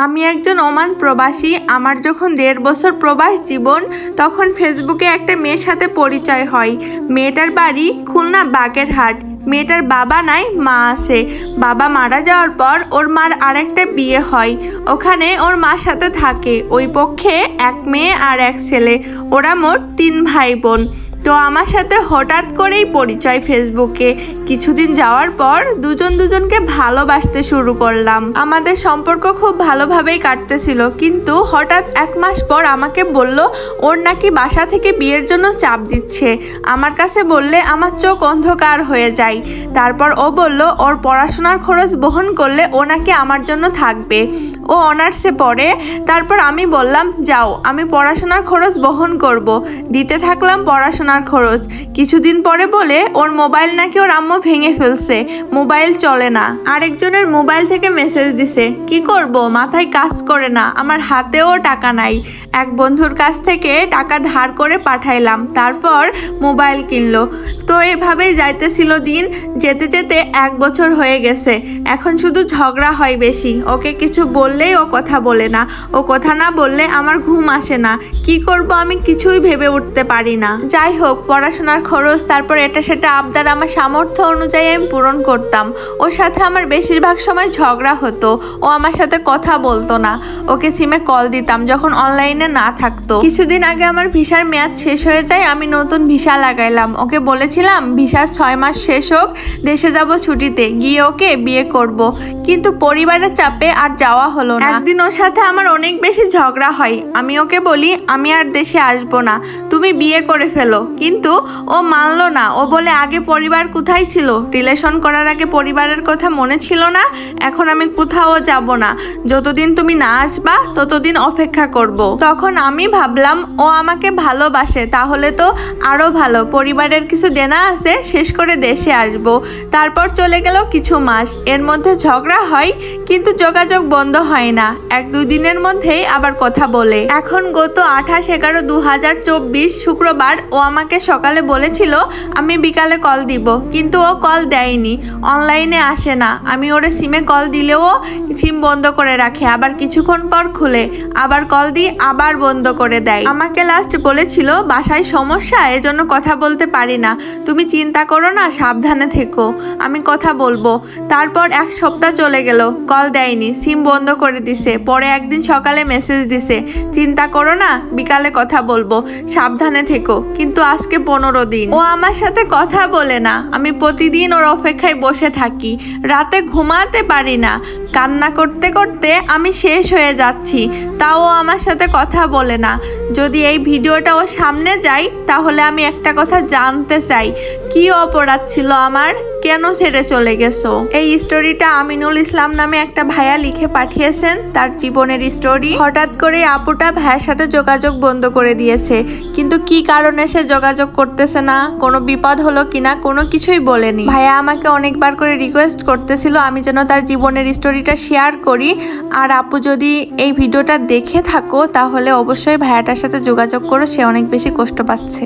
আমি একজন ওমান প্রবাসী। আমার যখন 1.5 বছর প্রবাস জীবন, তখন ফেসবুকে একটা মেয়ের সাথে পরিচয় হয়। মেয়েটার বাড়ি খুলনা বাগেরহাট। মেয়েটার বাবা নাই, মা আছে। বাবা মারা যাওয়ার পর ওর মার আরেকটা বিয়ে হয়, ওখানে ওর মার সাথে থাকে। ওই পক্ষে এক মেয়ে আর এক ছেলে, ওরা মোট 3 ভাই বোন। তো আমার সাথে হঠাৎ করেই পরিচয় ফেসবুকে। কিছুদিন যাওয়ার পর দুজনকে ভালোবাসতে শুরু করলাম। আমাদের সম্পর্ক খুব ভালোভাবেই কাটতেছিল, কিন্তু হঠাৎ 1 মাস পর আমাকে বলল ওর নাকি বাসা থেকে বিয়ের জন্য চাপ দিচ্ছে। আমার কাছে বললে আমার চোখ অন্ধকার হয়ে যায়। তারপর ও বলল ওর পড়াশোনার খরচ বহন করলে ও নাকি আমার জন্য থাকবে। ও অনার্সে পড়ে। তারপর আমি বললাম যাও, আমি পড়াশোনার খরচ বহন করব। দিতে থাকলাম পড়াশোনার খরচ। কিছুদিন পরে বলে ওর মোবাইল নাকি ওর আম্মু ভেঙে ফেলছে, মোবাইল চলে না। আরেকজনের মোবাইল থেকে মেসেজ দিছে। কি করব, মাথায় কাজ করে না, আমার হাতেও টাকা নাই। এক বন্ধুর কাছ থেকে টাকা ধার করে পাঠাইলাম, তারপর মোবাইল কিনলো। তো এভাবেই যাইতেছিল দিন। যেতে যেতে 1 বছর হয়ে গেছে। এখন শুধু ঝগড়া হয় বেশি। ওকে কিছু বললেই ও কথা বলে না, ও কথা না বললে আমার ঘুম আসে না। কি করব আমি কিছুই ভেবে উঠতে পারি না। যাই হোক, পড়াশোনার খরচ, তারপর এটা সেটা আবদার আমার সামর্থ্য অনুযায়ী আমি পূরণ করতাম। ওর সাথে আমার বেশিরভাগ সময় ঝগড়া হতো। ও আমার সাথে কথা বলতো না। ওকে সিমে কল দিতাম যখন অনলাইনে না থাকতো। কিছুদিন আগে আমার ভিসার মেয়াদ শেষ হয়ে যায়, আমি নতুন ভিসা লাগাইলাম। ওকে বলেছিলাম ভিসার 6 মাস শেষ হোক, দেশে যাব ছুটিতে, গিয়ে ওকে বিয়ে করব। কিন্তু পরিবারের চাপে আর যাওয়া হলো না। একদিন ওর সাথে আমার অনেক বেশি ঝগড়া হয়। আমি ওকে বলি আমি আর দেশে আসবো না, তুমি বিয়ে করে ফেলো। কিন্তু ও মানলো না। ও বলে আগে পরিবার কোথায় ছিল, রিলেশন করার আগে পরিবারের কথা মনে ছিল না? এখন আমি কোথাও যাব না, যতদিন তুমি না আসবা ততদিন অপেক্ষা করব। তখন আমি ভাবলাম ও আমাকে ভালোবাসে, তাহলে তো আরো ভালো। পরিবারের কিছু দেনা আছে, শেষ করে দেশে আসব। তারপর চলে গেল কিছু মাস। এর মধ্যে ঝগড়া হয়, কিন্তু যোগাযোগ বন্ধ হয় না। 1-2 দিনের মধ্যেই আবার কথা বলে। এখন গত 28/11/2024 শুক্রবার ও আমাকে সকালে বলেছিল আমি বিকালে কল দিব, কিন্তু ও কল দেয়নি, অনলাইনে আসে না। আমি ওরে সিমে কল দিলেও সিম বন্ধ করে রাখে, আবার কিছুক্ষণ পর খুলে, আবার কল দিই, আবার বন্ধ করে দেয়। আমাকে লাস্ট বলেছিল বাসায় সমস্যা, এজন্য কথা বলতে পারি না, তুমি চিন্তা করো না, সাবধানে থেকো, আমি কথা বলবো। তারপর 1 সপ্তাহ চলে গেল, কল দেয়নি, সিম বন্ধ করে দিছে। পরে একদিন সকালে মেসেজ দিছে চিন্তা করো না, বিকালে কথা বলবো, সাবধানে থেকো। কিন্তু আজকে 15 দিন ও আমার সাথে কথা বলে না। আমি প্রতিদিন ওর অপেক্ষায় বসে থাকি, রাতে ঘুমাতে পারি না। কান্না করতে করতে আমি শেষ হয়ে যাচ্ছি, তাও আমার সাথে কথা বলে না। যদি এই ভিডিওটা ওর সামনে যায়, তাহলে আমি একটা কথা জানতে চাই, কি অপরাধ ছিল আমার, কেন ছেড়ে চলে গেছো? এই স্টোরিটা আমিনুল ইসলাম নামে একটা ভাইয়া লিখে পাঠিয়েছেন, তার জীবনের স্টোরি। হঠাৎ করে আপুটা ভাইয়ের সাথে যোগাযোগ বন্ধ করে দিয়েছে, কিন্তু কি কারণে সে যোগাযোগ করতেছে না, কোনো বিপদ হলো কিনা, কোনো কিছুই বলেনি। ভাইয়া আমাকে অনেকবার করে রিকোয়েস্ট করতেছিল আমি যেন তার জীবনের স্টোরিটা শেয়ার করি। আর আপু যদি এই ভিডিওটা দেখে থাকো, তাহলে অবশ্যই ভাইয়াটার সাথে যোগাযোগ করো, সে অনেক বেশি কষ্ট পাচ্ছে।